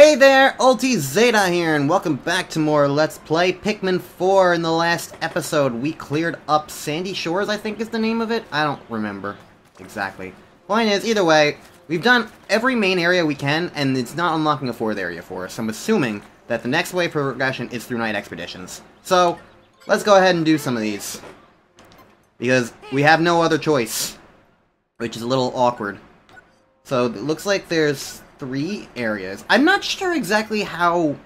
Hey there, Ulti Zeta here, and welcome back to more Let's Play Pikmin 4. In the last episode, we cleared up Sandy Shores, I think is the name of it? I don't remember exactly. Point is, either way, we've done every main area we can, and it's not unlocking a fourth area for us. I'm assuming that the next wave for progression is through night expeditions. So, let's go ahead and do some of these. Because we have no other choice, which is a little awkward. So, it looks like there's 3 areas. I'm not sure exactly how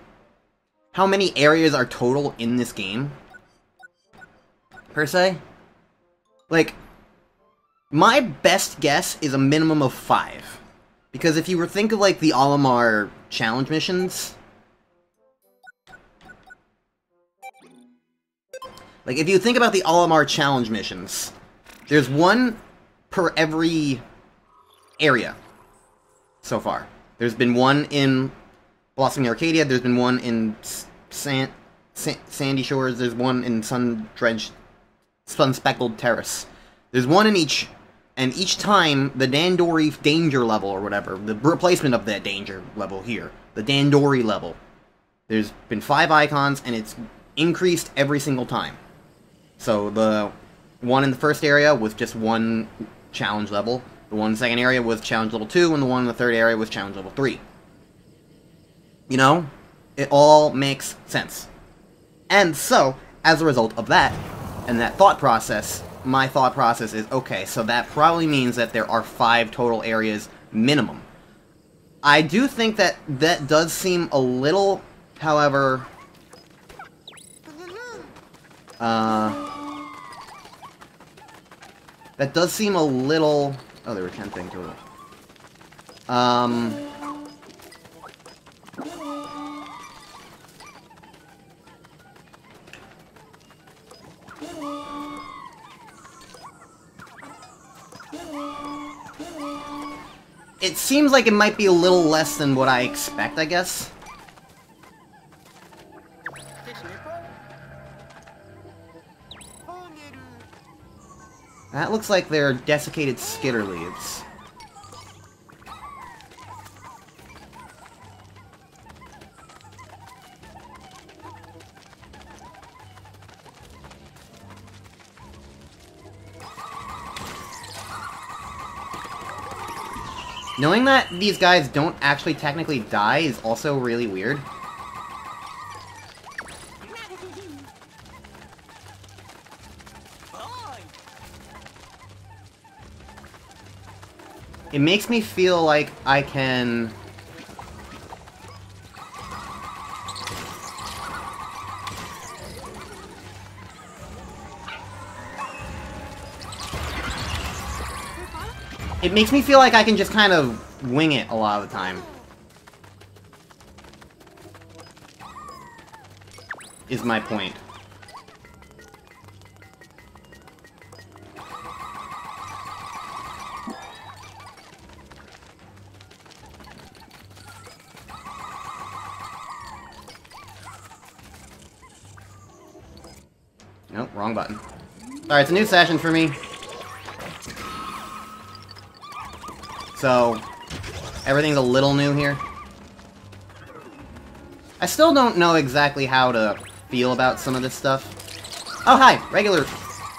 many areas are total in this game, per se. Like, my best guess is a minimum of 5. Because if you were think of, like, the Olimar challenge missions, like, if you think about the Olimar challenge missions, there's one per every area so far. There's been one in Blossoming Arcadia, there's been one in Sandy Shores, there's one in Sun-Speckled Terrace. There's one in each, and each time, the Dandori danger level, or whatever, the replacement of that danger level here, the Dandori level, there's been 5 icons, and it's increased every single time. So, the one in the first area was just 1 challenge level, the one in the second area was challenge level 2, and the one in the third area was challenge level 3. You know? It all makes sense. And so, as a result of that, and that thought process, my thought process is, okay, so that probably means that there are 5 total areas minimum. I do think that that does seem a little, however, that does seem a little... Oh, there were 10 things total. It seems like it might be a little less than what I expect, I guess. That looks like they're desiccated skitter leaves. Knowing that these guys don't actually technically die is also really weird. It makes me feel like I can... It makes me feel like I can just kind of wing it a lot of the time. Is my point. Nope, wrong button. Alright, it's a new session for me. So, everything's a little new here. I still don't know exactly how to feel about some of this stuff. Oh, hi! Regular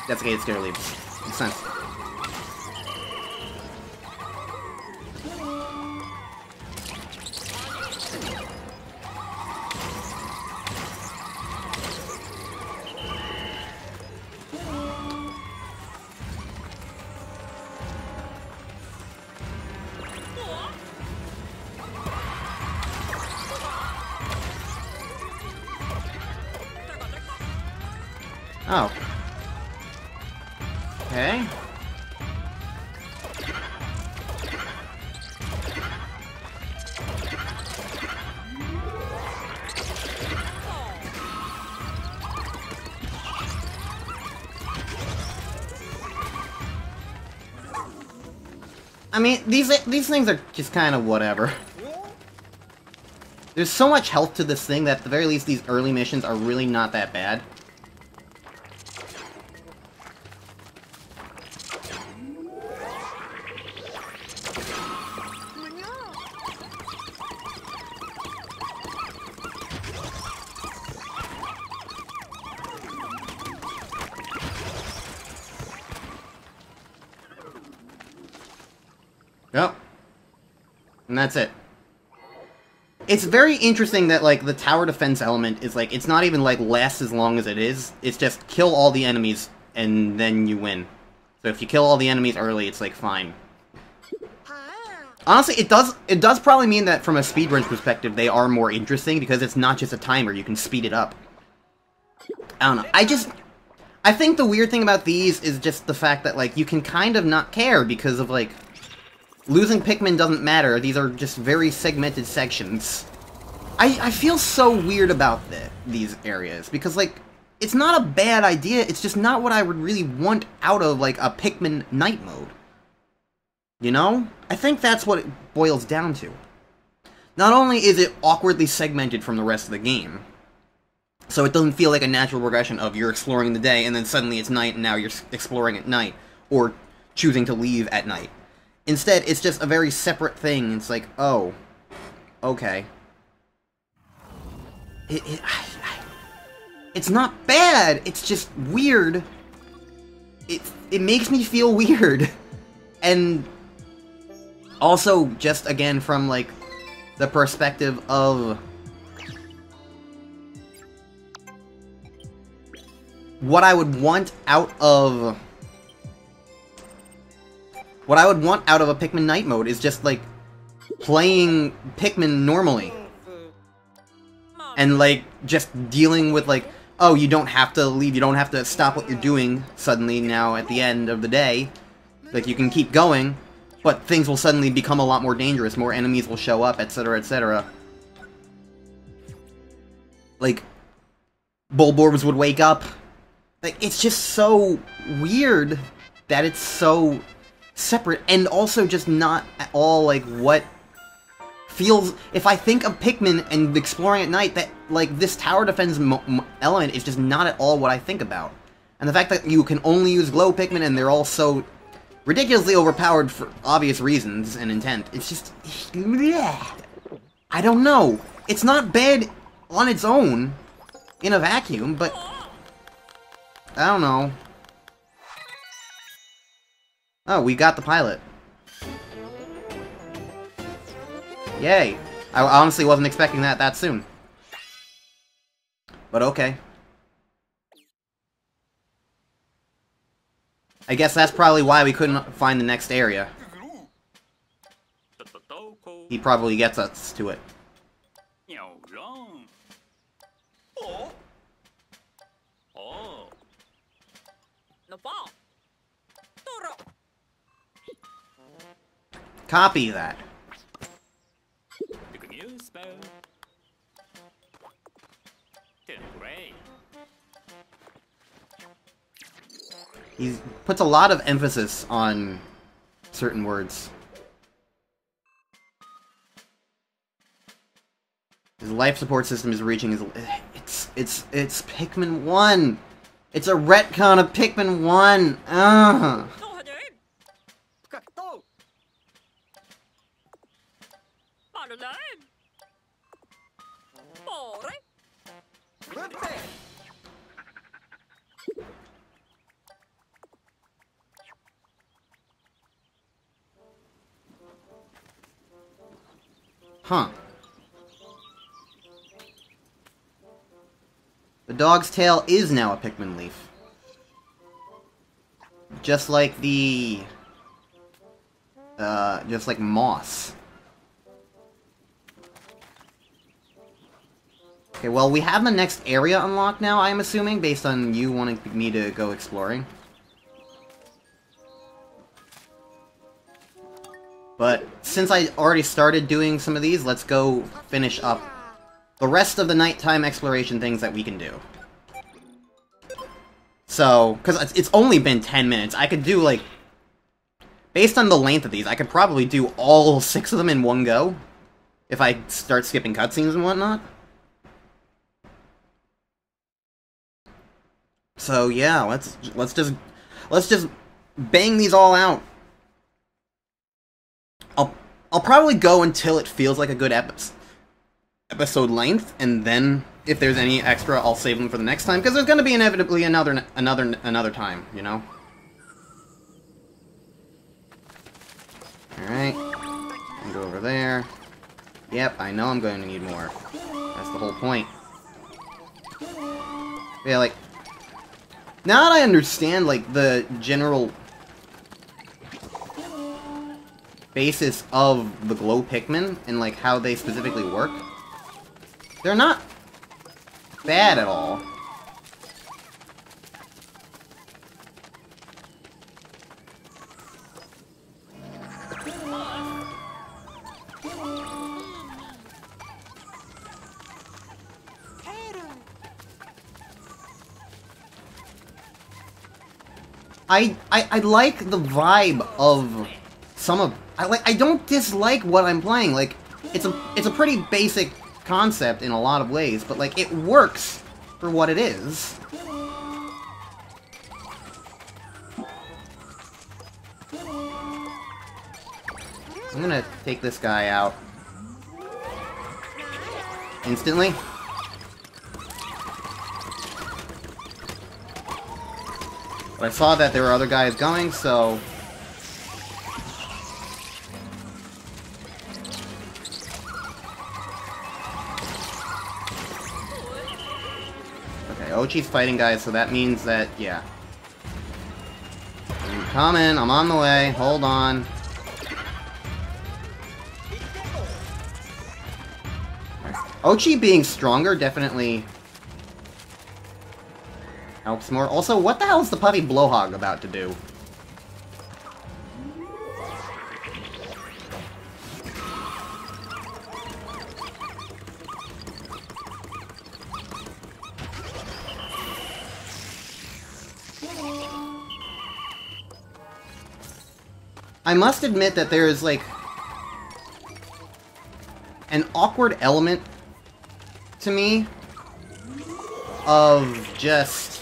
desiccated skitter leaves. Makes sense. Oh. Okay. I mean, these things are just kind of whatever. There's so much health to this thing that at the very least these early missions are really not that bad. And that's it. It's very interesting that, like, the tower defense element is, like, it's not even, like, lasts as long as it is. It's just kill all the enemies, and then you win. So if you kill all the enemies early, it's, like, fine. Honestly, it does probably mean that from a speedrun perspective, they are more interesting, because it's not just a timer, you can speed it up. I don't know, I think the weird thing about these is just the fact that, like, you can kind of not care, because of, like, losing Pikmin doesn't matter, these are just very segmented sections. I feel so weird about these areas, because, like, it's not a bad idea, it's just not what I would really want out of, like, a Pikmin night mode. You know? I think that's what it boils down to. Not only is it awkwardly segmented from the rest of the game, so it doesn't feel like a natural progression of you're exploring the day, and then suddenly it's night, and now you're exploring at night, or choosing to leave at night. Instead, it's just a very separate thing. It's like, oh, okay. It's not bad. It's just weird. It makes me feel weird, and also just again from like the perspective of what I would want out of. What I would want out of a Pikmin night mode is just, like, playing Pikmin normally. And, like, just dealing with, like, oh, you don't have to leave, you don't have to stop what you're doing suddenly now at the end of the day. Like, you can keep going, but things will suddenly become a lot more dangerous, more enemies will show up, etc., etc. Like, Bulborbs would wake up. Like, it's just so weird that it's so separate, and also just not at all, like, what feels... If I think of Pikmin and exploring at night, that, like, this tower defense element is just not at all what I think about. And the fact that you can only use glow Pikmin and they're all so ridiculously overpowered for obvious reasons and intent, it's just... I don't know. It's not bad on its own, in a vacuum, but... I don't know. Oh, we got the pilot. Yay. I honestly wasn't expecting that soon. But okay. I guess that's probably why we couldn't find the next area. He probably gets us to it. Copy that. He puts a lot of emphasis on certain words. His life support system is reaching his... It's Pikmin 1! It's a retcon of Pikmin 1! Ugh! Huh. The dog's tail is now a Pikmin leaf. Just like the... just like moss. Okay, well, we have the next area unlocked now, I'm assuming, based on you wanting me to go exploring. But since I already started doing some of these, let's go finish up the rest of the nighttime exploration things that we can do. So, because it's only been 10 minutes, I could do, like... Based on the length of these, I could probably do all 6 of them in one go. If I start skipping cutscenes and whatnot. So yeah, let's just bang these all out. I'll probably go until it feels like a good episode length, and then if there's any extra, I'll save them for the next time, because there's going to be inevitably another time, you know. All right, Go over there. Yep, I know I'm going to need more. That's the whole point. Yeah, like... Now that I understand, like, the general basis of the glow Pikmin and, like, how they specifically work, they're not bad at all. I like the vibe of some of... I don't dislike what I'm playing. Like, it's a pretty basic concept in a lot of ways, but, like, it works for what it is. I'm gonna take this guy out instantly. But I saw that there were other guys going, so... Okay, Ochi's fighting guys, so that means that, yeah. I'm coming, I'm on the way, hold on. Ochi being stronger definitely helps more. Also, what the hell is the puppy blowhog about to do? I must admit that there is, like, an awkward element to me of just...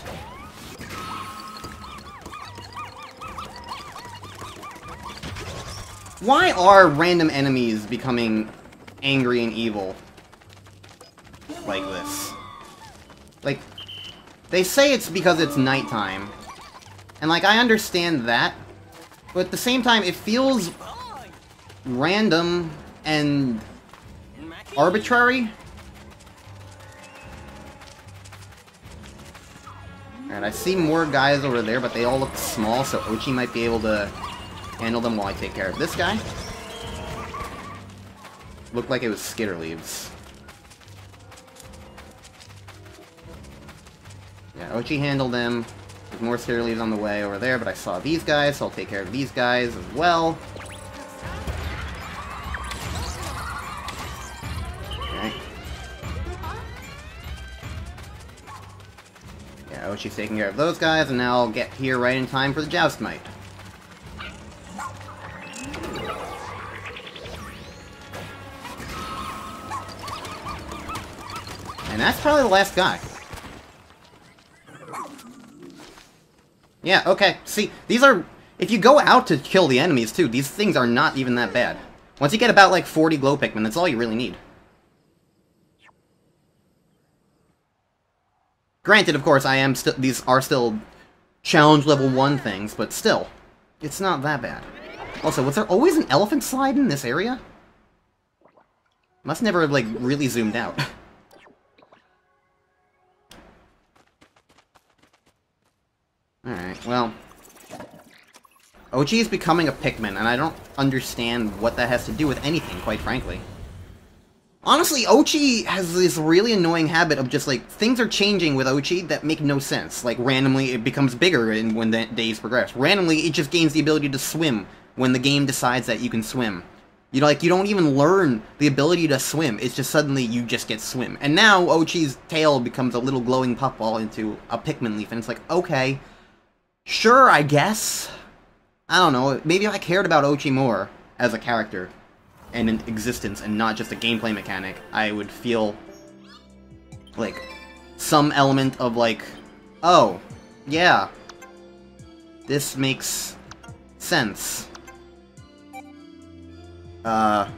Why are random enemies becoming angry and evil like this? Like, they say it's because it's nighttime. And, like, I understand that. But at the same time, it feels random and arbitrary. Alright, I see more guys over there, but they all look small, so Ochi might be able to handle them while I take care of this guy. Looked like it was skitter leaves. Yeah, Ochi handled them. There's more skitter leaves on the way over there, but I saw these guys, so I'll take care of these guys as well. Okay. Yeah, Ochi's taking care of those guys, and now I'll get here right in time for the Joust Might. And that's probably the last guy. Yeah, okay. See, these are... If you go out to kill the enemies, too, these things are not even that bad. Once you get about, like, 40 glow Pikmin, that's all you really need. Granted, of course, these are still challenge level 1 things, but still, it's not that bad. Also, was there always an elephant slide in this area? Must never have, like, really zoomed out. Alright, well... Ochi is becoming a Pikmin, and I don't understand what that has to do with anything, quite frankly. Honestly, Ochi has this really annoying habit of just, like, things are changing with Ochi that make no sense. Like, randomly it becomes bigger when the days progress. Randomly, it just gains the ability to swim when the game decides that you can swim. You know, like, you don't even learn the ability to swim. It's just suddenly you just get swim. And now Ochi's tail becomes a little glowing puffball into a Pikmin leaf, and it's like, okay... Sure, I guess. I don't know, maybe if I cared about Ochi more as a character and an existence and not just a gameplay mechanic, I would feel like some element of like, oh, yeah, this makes sense. Or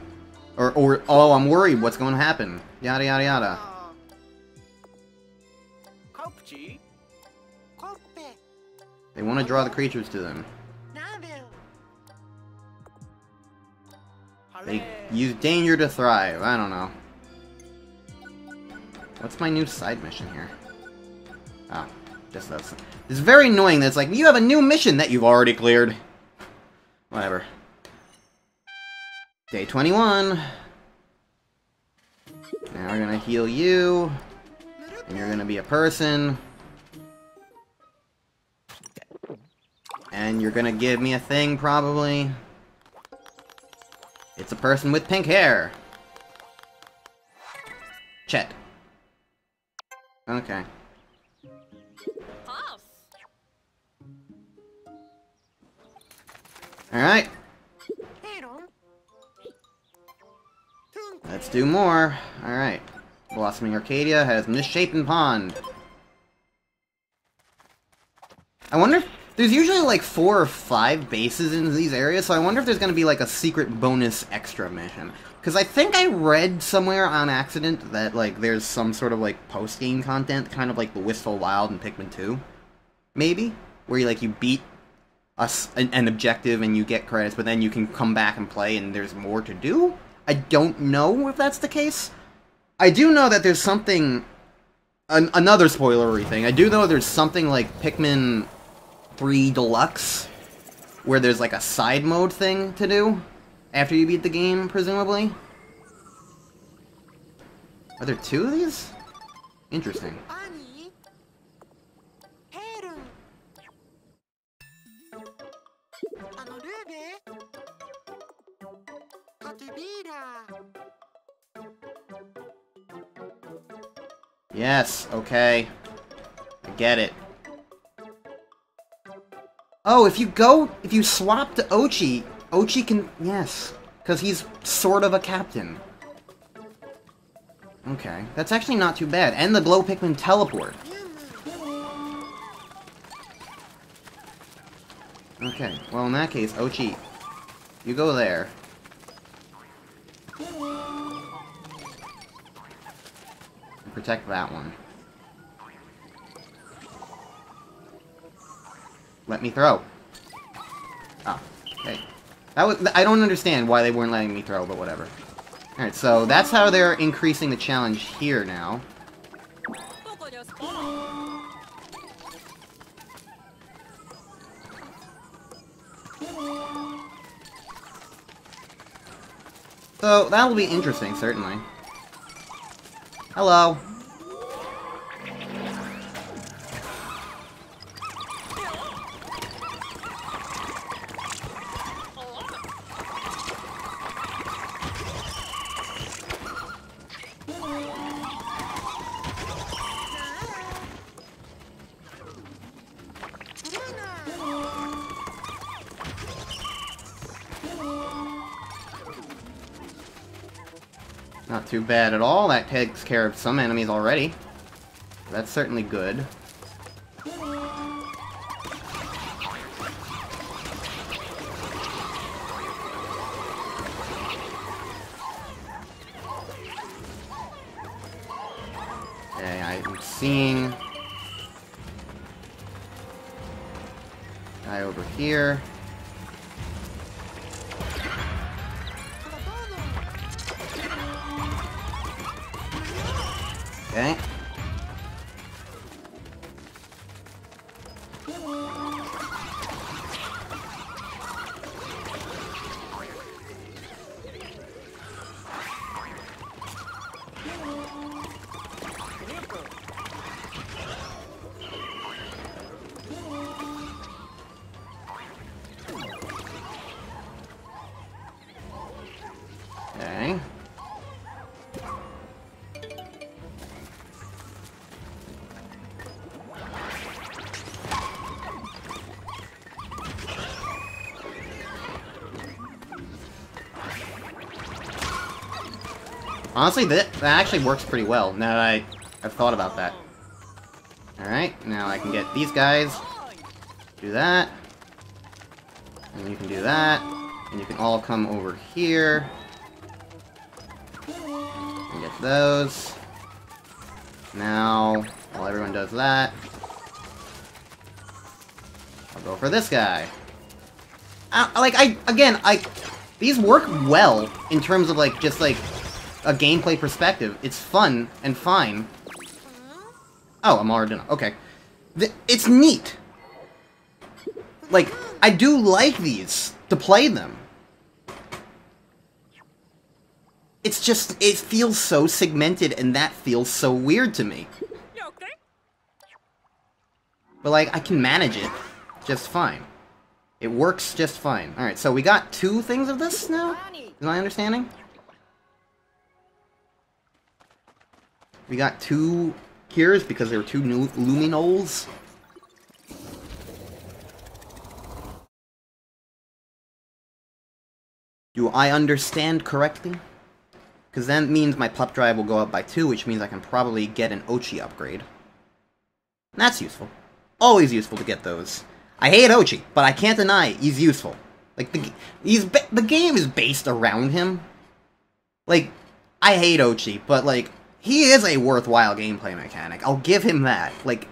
oh, I'm worried what's going to happen. Yada yada yada. They want to draw the creatures to them. They use danger to thrive. I don't know. What's my new side mission here? Oh, just those. It's very annoying that it's like, you have a new mission that you've already cleared. Whatever. Day 21. Now we're gonna heal you. And you're gonna be a person. And you're gonna give me a thing, probably. It's a person with pink hair. Chet. Okay. Alright. Let's do more. Alright. Blossoming Arcadia has Misshapen Pond. I wonder if there's usually like 4 or 5 bases in these areas, so I wonder if there's going to be like a secret bonus extra mission. Because I think I read somewhere on accident that like there's some sort of like post-game content, kind of like the Wistful Wild and Pikmin 2. Maybe? Where you beat an objective and you get credits, but then you can come back and play and there's more to do? I don't know if that's the case. I do know that there's something... another spoilery thing. I do know there's something like Pikmin 3 Deluxe, where there's like a side mode thing to do after you beat the game, presumably. Are there 2 of these? Interesting. Yes, okay. I get it. Oh, if you swap to Ochi, Ochi can, yes. Because he's sort of a captain. Okay, that's actually not too bad. And the Glow Pikmin teleport. Okay, well in that case, Ochi, you go there. And protect that one. Let me throw. Oh, okay. That was, I don't understand why they weren't letting me throw, but whatever. Alright, so that's how they're increasing the challenge here now. So, that will be interesting, certainly. Hello. Not too bad at all. That takes care of some enemies already. That's certainly good. Okay, I'm seeing... guy over here. Okay. Okay. Honestly, that actually works pretty well, now that I've thought about that. Alright, now I can get these guys. Do that. And you can do that. And you can all come over here. And get those. Now, while everyone does that, I'll go for this guy. These work well in terms of, like, just, like, a gameplay perspective. It's fun and fine. Oh, I'm already done. Okay. It's neat. Like, I do like these to play them. It's just, it feels so segmented, and that feels so weird to me. But, like, I can manage it just fine. It works just fine. Alright, so we got 2 things of this now? Is my understanding? We got 2 cures because there were 2 new luminoles. Do I understand correctly? Because that means my pup drive will go up by 2, which means I can probably get an Ochi upgrade. That's useful. Always useful to get those. I hate Ochi, but I can't deny he's useful. Like, the game is based around him. Like, I hate Ochi, but, like, he is a worthwhile gameplay mechanic. I'll give him that. Like,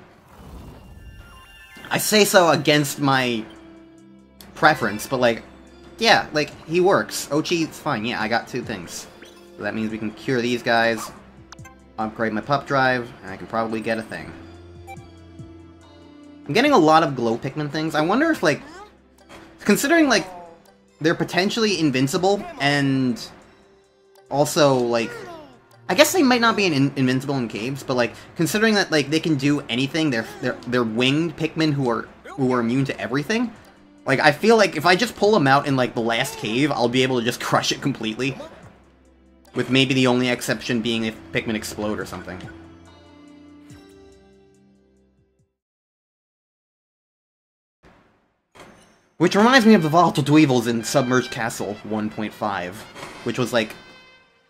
I say so against my preference, but, like, yeah, like, he works. Ochi's fine. Yeah, I got 2 things. So that means we can cure these guys, upgrade my pup drive, and I can probably get a thing. I'm getting a lot of glow Pikmin things. I wonder if, like, considering, like, they're potentially invincible, and also, like, I guess they might not be invincible in caves, but, like, considering that, like, they can do anything, they're winged Pikmin who are immune to everything. Like, I feel like if I just pull them out in, like, the last cave, I'll be able to just crush it completely. With maybe the only exception being if Pikmin explode or something. Which reminds me of the Volatile Dweevils in Submerged Castle 1.5. Which was, like...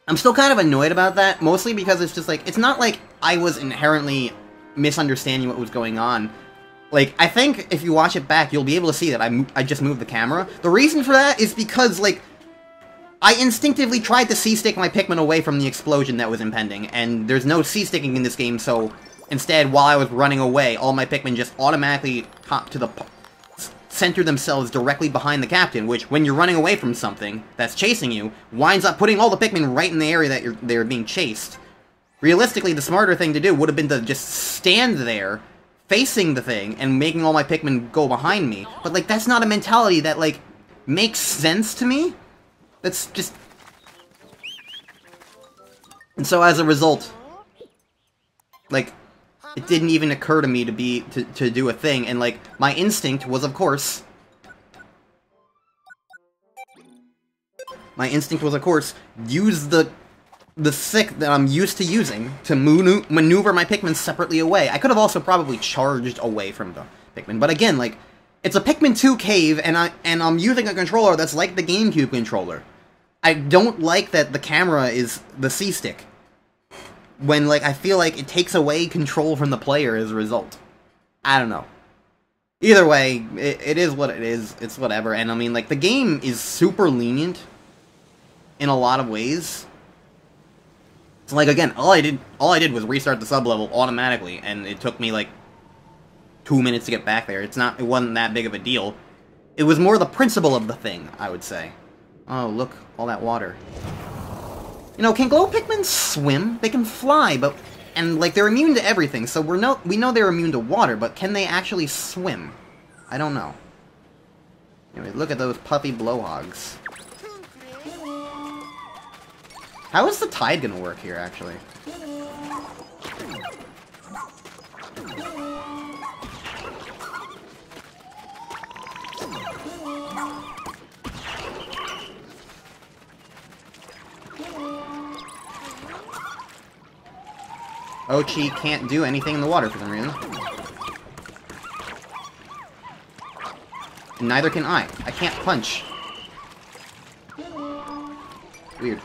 I'm still kind of annoyed about that, mostly because it's just, like, it's not like I was inherently misunderstanding what was going on. Like, I think if you watch it back, you'll be able to see that I just moved the camera. The reason for that is because, like, I instinctively tried to C-stick my Pikmin away from the explosion that was impending, and there's no C-sticking in this game, so instead, while I was running away, all my Pikmin just automatically hop to the... center themselves directly behind the captain, which, when you're running away from something that's chasing you, winds up putting all the Pikmin right in the area that they're being chased. Realistically, the smarter thing to do would have been to just stand there, facing the thing, and making all my Pikmin go behind me. But, like, that's not a mentality that, like, makes sense to me. That's just... And so, as a result, like, it didn't even occur to me to do a thing, and, like, my instinct was, of course... My instinct was, of course, use the stick that I'm used to using to maneuver my Pikmin separately away. I could have also probably charged away from the Pikmin, but again, like, it's a Pikmin 2 cave, and I'm using a controller that's like the GameCube controller. I don't like that the camera is the C-stick. When, like, I feel like it takes away control from the player as a result. I don't know. Either way, it is what it is. It's whatever. And, I mean, like, the game is super lenient in a lot of ways. So, like, again, all I did was restart the sub-level automatically, and it took me, like, 2 minutes to get back there. It wasn't that big of a deal. It was more the principle of the thing, I would say. Oh, look, all that water. You know, can glow Pikmin swim? They can fly, but... And, like, they're immune to everything, so we know they're immune to water, but can they actually swim? I don't know. Anyway, look at those puffy blowhogs. How is the tide gonna work here, actually? Ochi can't do anything in the water for some reason. And neither can I. I can't punch. Weird.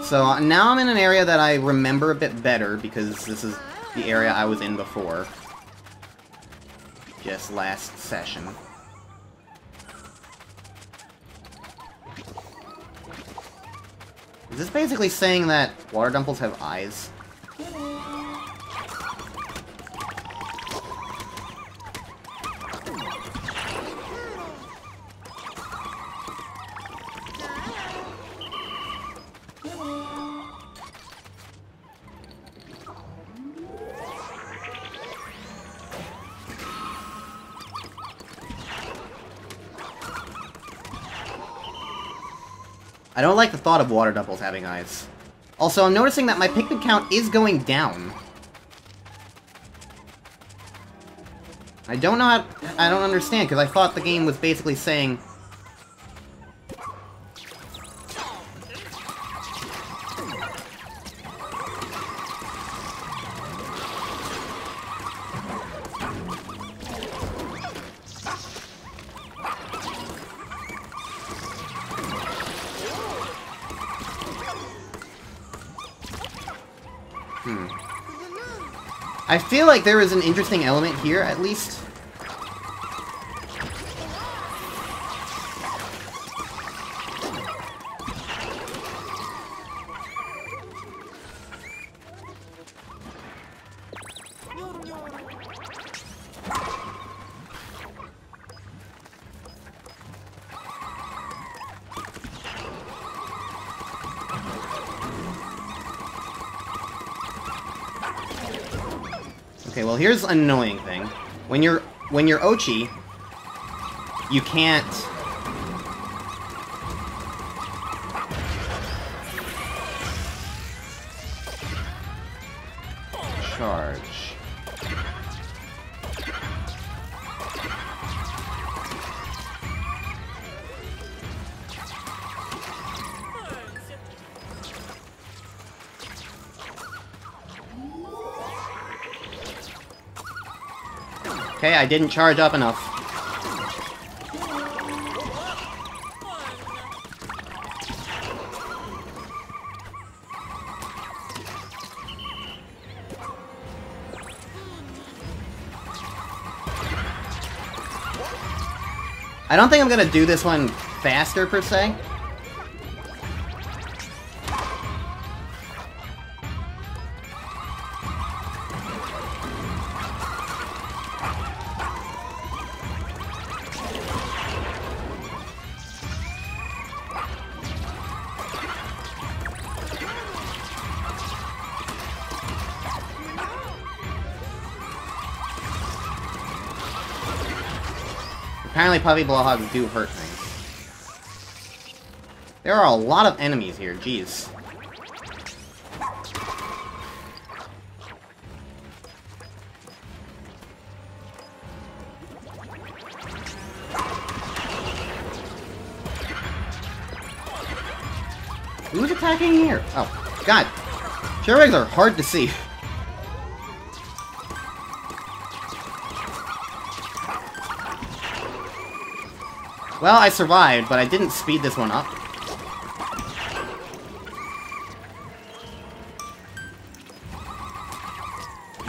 So now I'm in an area that I remember a bit better, because this is the area I was in before. this last session. Is this basically saying that water dumples have eyes? I don't like the thought of water dumples having eyes. Also, I'm noticing that my Pikmin count is going down. I don't know how... I don't understand, because I thought the game was basically saying... I feel like there is an interesting element here, at least. Okay, well here's an annoying thing. When you're Ochi, you can't... charge. Okay, I didn't charge up enough. I don't think I'm gonna do this one faster, per se. Apparently puppy blowhogs do hurt things. There are a lot of enemies here, jeez. Who's attacking here? Oh, God. Shurikes are hard to see. Well, I survived, but I didn't speed this one up.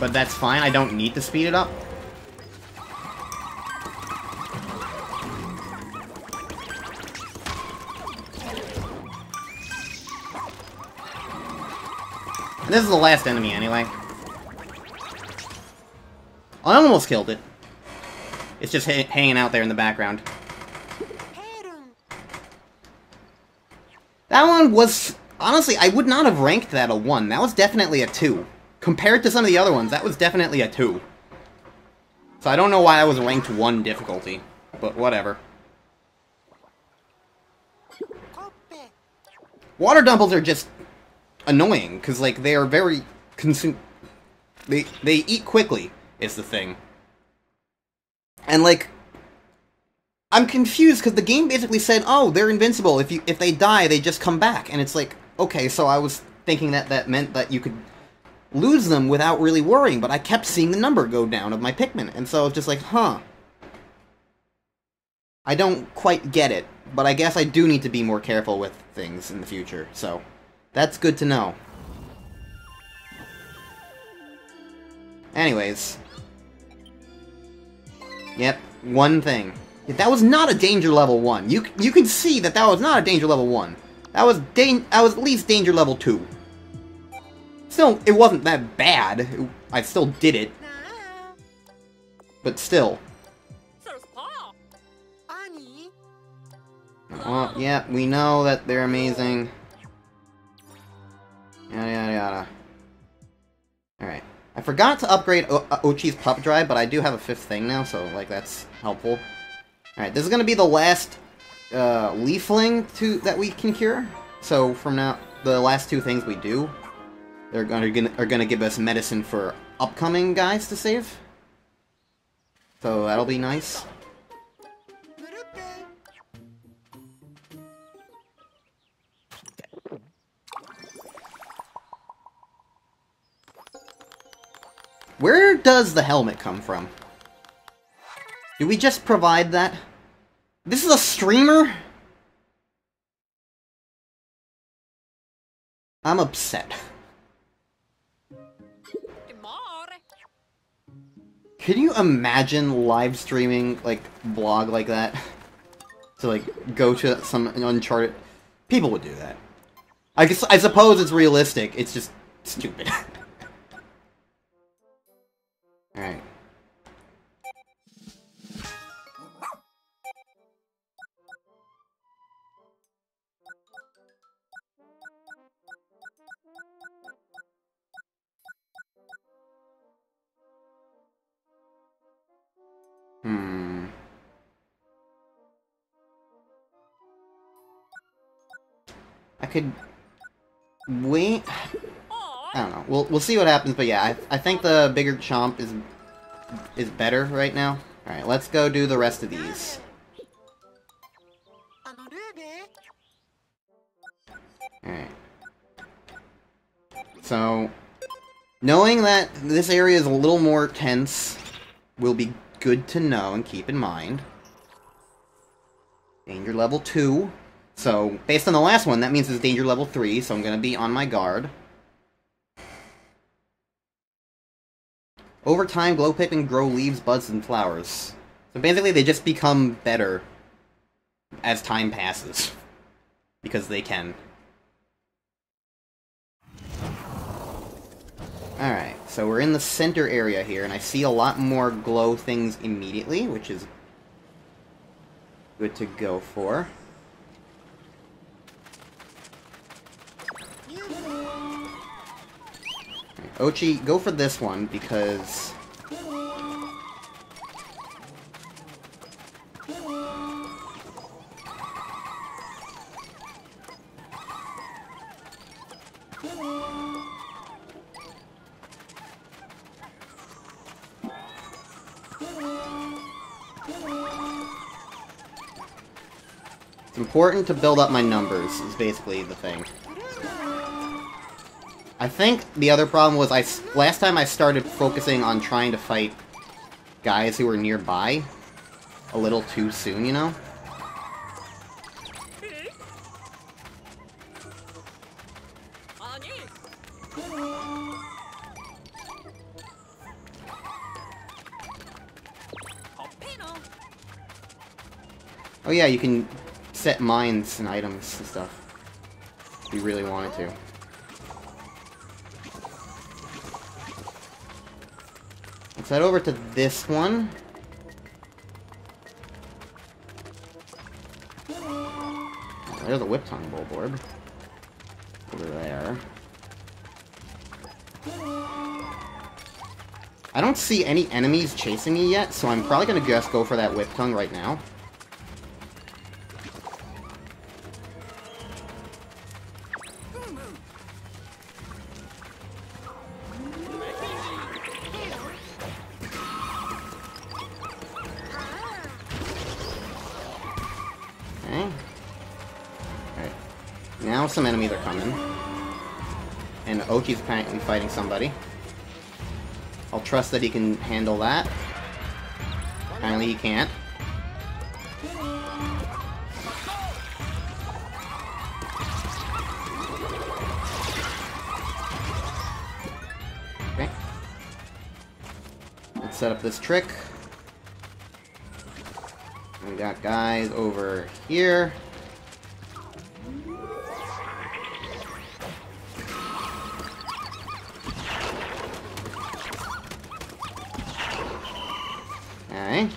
But that's fine, I don't need to speed it up. And this is the last enemy, anyway. I almost killed it. It's just hanging out there in the background. That one was... honestly, I would not have ranked that a 1. That was definitely a 2. Compared to some of the other ones, that was definitely a 2. So I don't know why I was ranked 1 difficulty. But whatever. Water dumples are just annoying, because, like, they are very... They eat quickly, is the thing. And, like... I'm confused because the game basically said, "Oh, they're invincible. If they die, they just come back." And it's like, okay, so I was thinking that meant that you could lose them without really worrying, but I kept seeing the number go down of my Pikmin, and so I was just like, huh. I don't quite get it, but I guess I do need to be more careful with things in the future, so that's good to know. Yep, one thing. That was not a danger level 1. You can see that was not a danger level 1. That was at least danger level 2. Still, it wasn't that bad. I still did it. But still. Well, yeah, we know that they're amazing. Yada yada yada. Alright. I forgot to upgrade Ochi's Pup Drive, but I do have a 5th thing now, so, like, that's helpful. Alright, this is gonna be the last, Leafling that we can cure. So, from now, the last 2 things we do, are gonna give us medicine for upcoming guys to save. So, that'll be nice. Where does the helmet come from? Do we just provide that? This is a streamer? I'm upset. Can you imagine live streaming, like, blog like that? To, like, go to some Uncharted... People would do that. I suppose it's realistic, it's just stupid. Alright. I could... wait... I don't know. We'll see what happens, but yeah, I think the bigger chomp is better right now. Alright, let's go do the rest of these. Alright. So, knowing that this area is a little more tense will be good to know and keep in mind. Danger level 2. So, based on the last one, that means it's danger level 3, so I'm gonna be on my guard. Over time, glow Pikmin grow leaves, buds, and flowers. So basically, they just become better as time passes. Because they can. Alright, so we're in the center area here, and I see a lot more glow things immediately, which is good to go for. Ochi, go for this one, because... it's important to build up my numbers, is basically the thing. I think the other problem was last time I started focusing on trying to fight guys who were nearby a little too soon, you know? Oh yeah, you can set mines and items and stuff if you really wanted to. Let's head over to this one. There's a Whip Tongue Bulborb. Over there. I don't see any enemies chasing me yet, so I'm probably gonna just go for that Whip Tongue right now. Now some enemies are coming. And Ochi's apparently fighting somebody. I'll trust that he can handle that. Apparently he can't. Okay. Let's set up this trick. got guys over here. Okay.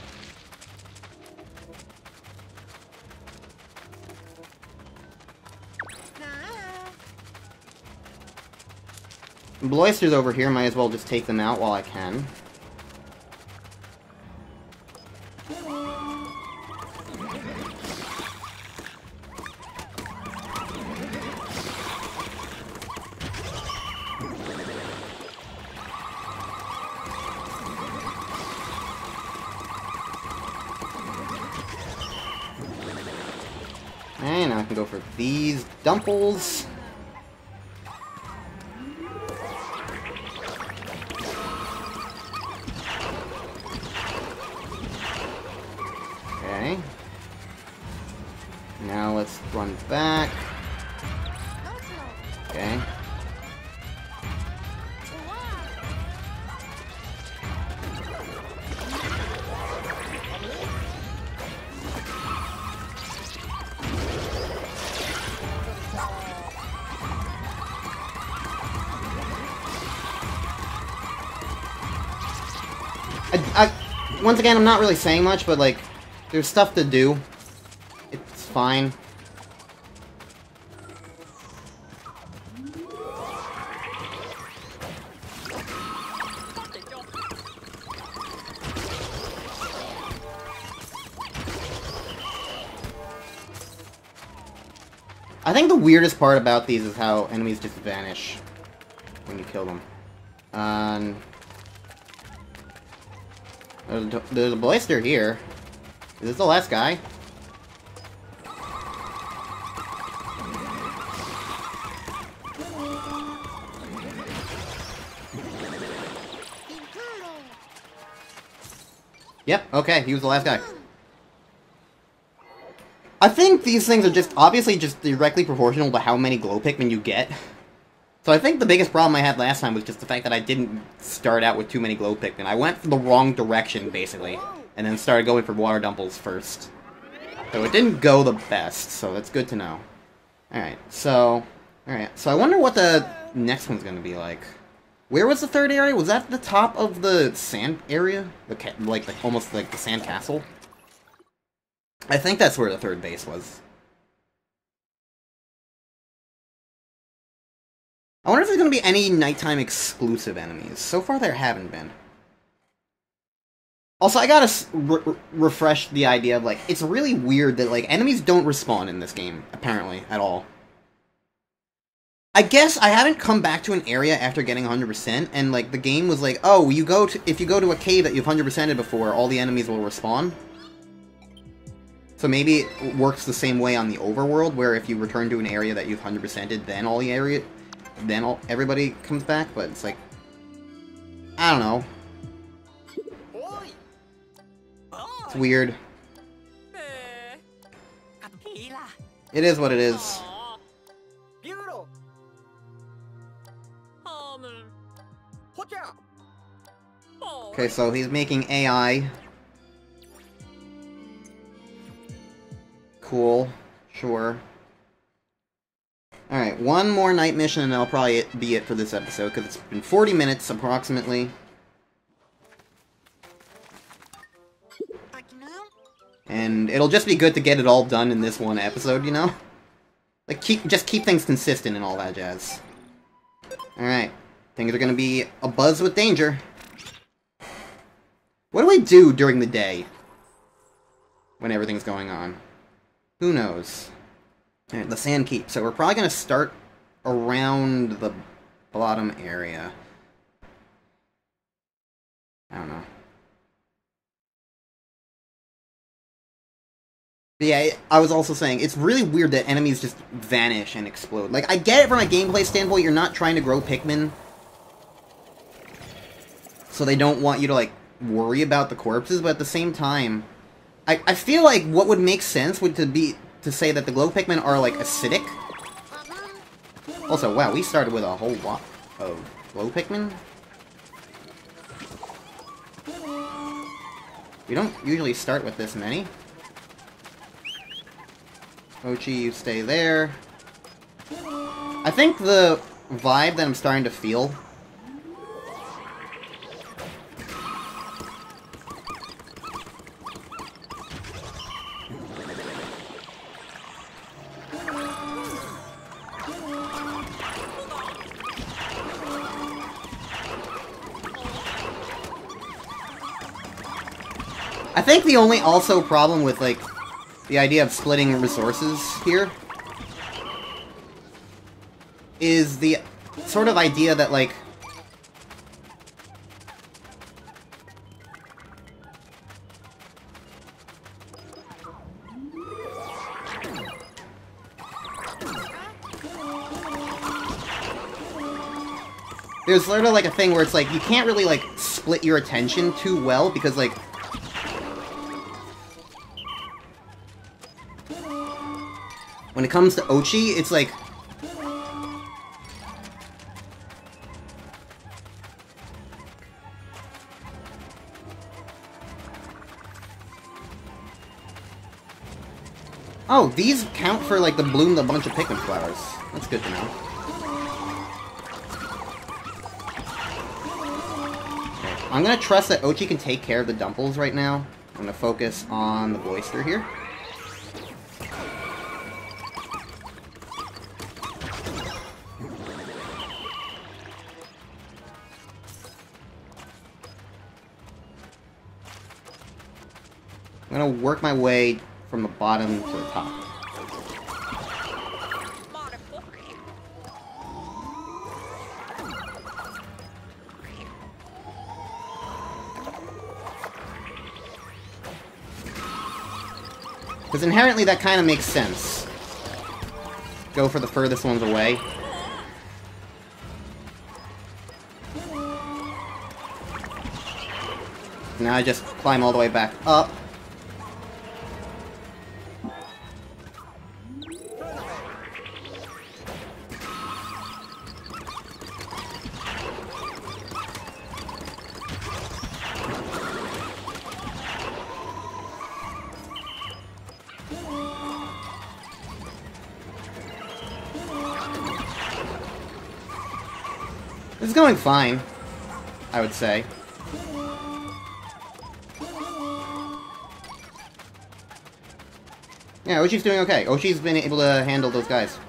Bloister's over here, might as well just take them out while I can. And now I can go for these dumples. Okay. Now let's run back. Okay. Once again, I'm not really saying much, but, like, there's stuff to do. It's fine. I think the weirdest part about these is how enemies just vanish when you kill them. There's a Bloister here. Is this the last guy? Yep, okay, he was the last guy. I think these things are just obviously just directly proportional to how many glow Pikmin you get. So I think the biggest problem I had last time was just the fact that I didn't start out with too many glow Pikmin. I went the wrong direction, basically, and then started going for water dumples first. So it didn't go the best, so that's good to know. Alright, so I wonder what the next one's gonna be like. Where was the third area? Was that the top of the sand area? Almost like the sand castle? I think that's where the third base was. I wonder if there's going to be any nighttime exclusive enemies. So far there haven't been. Also, I gotta refresh the idea of, like, it's really weird that, like, enemies don't respawn in this game, apparently, at all. I guess I haven't come back to an area after getting 100%, and, like, the game was like, oh, if you go to a cave that you've 100%ed before, all the enemies will respawn. So maybe it works the same way on the overworld, where if you return to an area that you've 100%ed, then everybody comes back, but it's like, I don't know. It's weird. It is what it is. Okay, so he's making AI. Cool. Sure. Alright, one more night mission and that'll probably be it for this episode, because it's been 40 minutes, approximately. And it'll just be good to get it all done in this one episode, you know? Like, just keep things consistent and all that jazz. Alright, things are gonna be abuzz with danger. What do I do during the day? When everything's going on? Who knows? Alright, the sand keep. So we're probably going to start around the bottom area. I don't know. But yeah, I was also saying, it's really weird that enemies just vanish and explode. Like, I get it from a gameplay standpoint, you're not trying to grow Pikmin. So they don't want you to, like, worry about the corpses, but at the same time, I feel like what would make sense would to say that the glow Pikmin are, like, acidic. Also, wow, we started with a whole lot of glow Pikmin. We don't usually start with this many. Ochi, you stay there. I think the vibe that I'm starting to feel... I think the only also problem with, like, the idea of splitting resources here is the sort of idea that, like, there's sort of like a thing where it's like, you can't really, like, split your attention too well, because, like, when it comes to Ochi, it's like... Oh, these count for, like, the bloom a bunch of Pikmin flowers. That's good to know. Okay. I'm gonna trust that Ochi can take care of the Dumples right now. I'm gonna focus on the Boister here. I'm gonna work my way from the bottom to the top. Because inherently that kind of makes sense. Go for the furthest ones away. Now I just climb all the way back up. It's going fine, I would say. Yeah, Ochi's doing okay. Ochi's been able to handle those guys.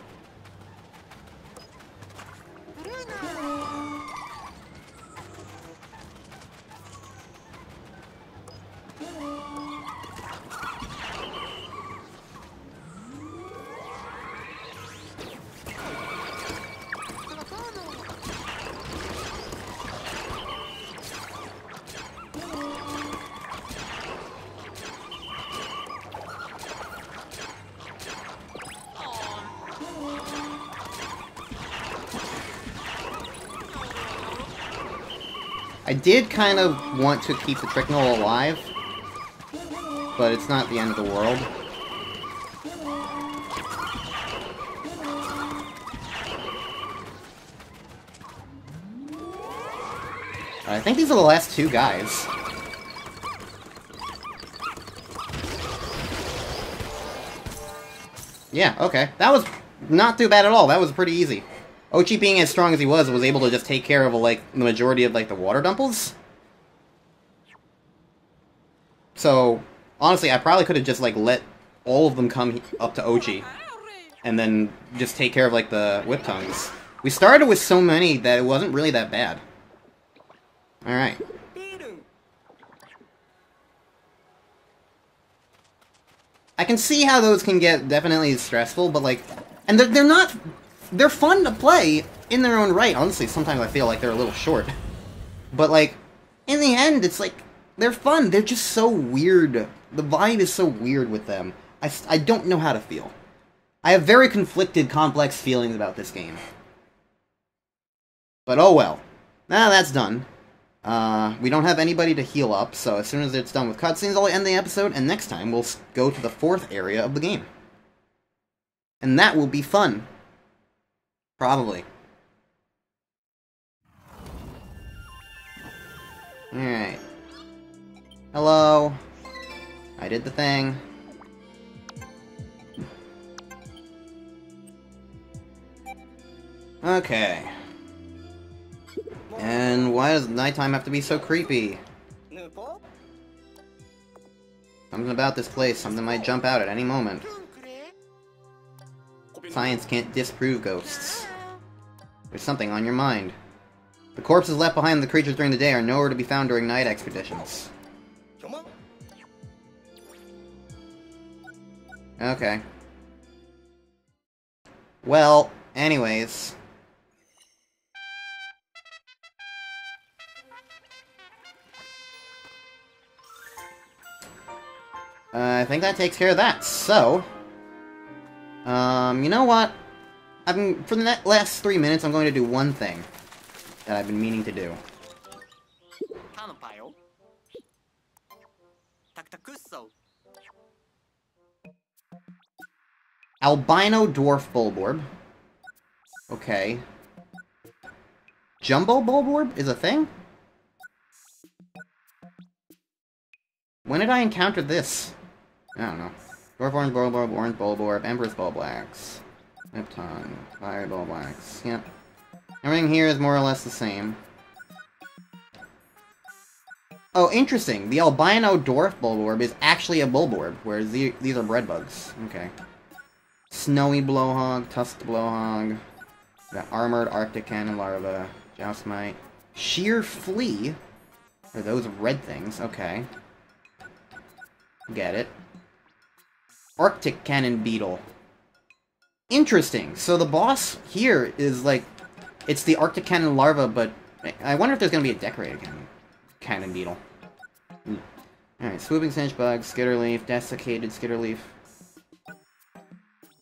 I did kind of want to keep the Tricknell alive, but it's not the end of the world. I think these are the last two guys. Yeah, okay. That was not too bad at all. That was pretty easy. Ochi, being as strong as he was able to just take care of, like, the majority of, like, the water dumples. So, honestly, I probably could have just, like, let all of them come up to Ochi. And then just take care of, like, the whip tongues. We started with so many that it wasn't really that bad. Alright. I can see how those can get definitely stressful, but, like... And they're not... They're fun to play in their own right. Honestly, sometimes I feel like they're a little short. But, like, in the end, it's like, they're fun. They're just so weird. The vibe is so weird with them. I don't know how to feel. I have very conflicted, complex feelings about this game. But oh well. Now that's done. We don't have anybody to heal up, so as soon as it's done with cutscenes, I'll end the episode, and next time we'll go to the 4th area of the game. And that will be fun. Probably. Alright. Hello. I did the thing. Okay. And why does nighttime have to be so creepy? Something about this place, something might jump out at any moment. Science can't disprove ghosts. There's something on your mind. The corpses left behind the creatures during the day are nowhere to be found during night expeditions. Okay. Well, anyways. I think that takes care of that, so... you know what? For the last 3 minutes, I'm going to do one thing that I've been meaning to do. Albino Dwarf Bulborb. Okay. Jumbo Bulborb is a thing? When did I encounter this? I don't know. Dwarf Orange Bulborb, Orange Bulborb, Empress Bulblax. Nipton, Fire Bulblax. Yep. Everything here is more or less the same. Oh, interesting. The albino Dwarf Bulborb is actually a Bulborb, whereas these are bread bugs. Okay. Snowy Blowhog, Tusked Blowhog, the Armored Arctic Cannon Larva, Joustmite, Sheer Flea. Are those red things? Okay. Get it. Arctic Cannon Beetle. Interesting. So the boss here is like... It's the Arctic Cannon Larva, but... I wonder if there's going to be a decorated cannon beetle. Alright, Swooping Cinch Bug, Skitterleaf, Desiccated Skitterleaf.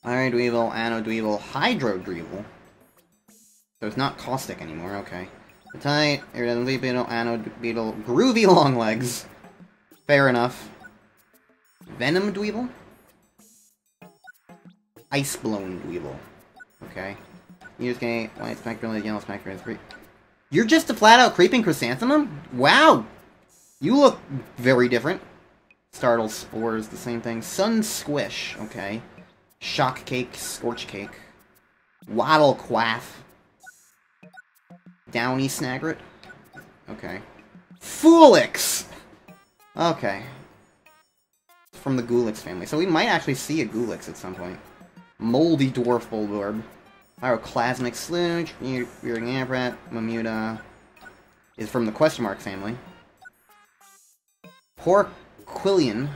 Iron Dweevil, Anno Dweevil, Hydro Dweevil. So it's not caustic anymore, okay. The Tight, Iridescent Leaf Beetle, Anno Beetle, Groovy Longlegs. Fair enough. Venom Dweevil? Ice Blown Dweevil. Okay. Usually, White Spectral, Yellow Spectral, You're just a flat-out creeping chrysanthemum? Wow! You look very different. Startle Spores, the same thing. Sun Squish, okay. Shock Cake, Scorch Cake. Waddle Quaff. Downy Snagret. Okay. Foolix! Okay. From the Gulix family. So we might actually see a Gulix at some point. Moldy Dwarf Bulborb. Pyroclasmic Slooge. Rearing Amprat. Mamuta. Is from the Question Mark family. Porquillion.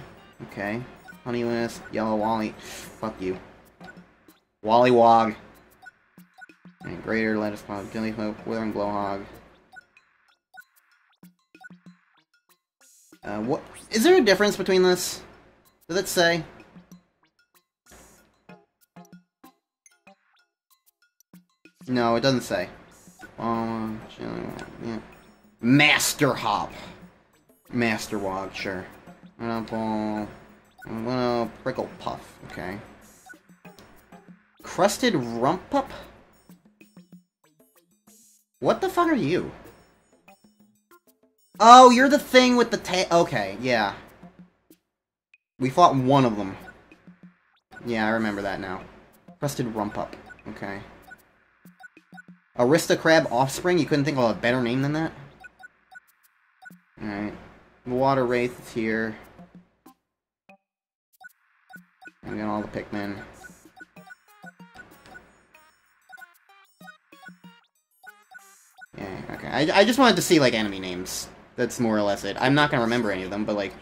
Okay. Honeyless. Yellow Wally. Fuck you. Wallywog. And Greater Lettuce Cloud. Jellyfloat. Withering Blowhog. What? Is there a difference between this? Does it say? No, it doesn't say. Yeah. Master Hop. Master Wog, sure. Prickle Puff, okay. Crusted Rumpup? What the fuck are you? Oh, you're the thing with the tail. Okay, yeah. We fought one of them. Yeah, I remember that now. Crusted Rumpup. Okay. Aristocrab Offspring? You couldn't think of a better name than that? Alright. Water Wraith is here. And we got all the Pikmin. Yeah, okay. I just wanted to see, like, enemy names. That's more or less it. I'm not gonna remember any of them, but, like...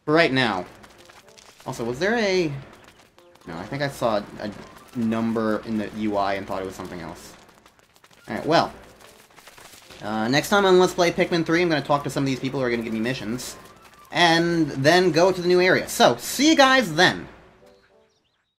For right now. Also, was there a... No, I think I saw a number in the UI and thought it was something else. Alright, well. Next time on Let's Play Pikmin 3, I'm going to talk to some of these people who are going to give me missions. And then go to the new area. So, see you guys then!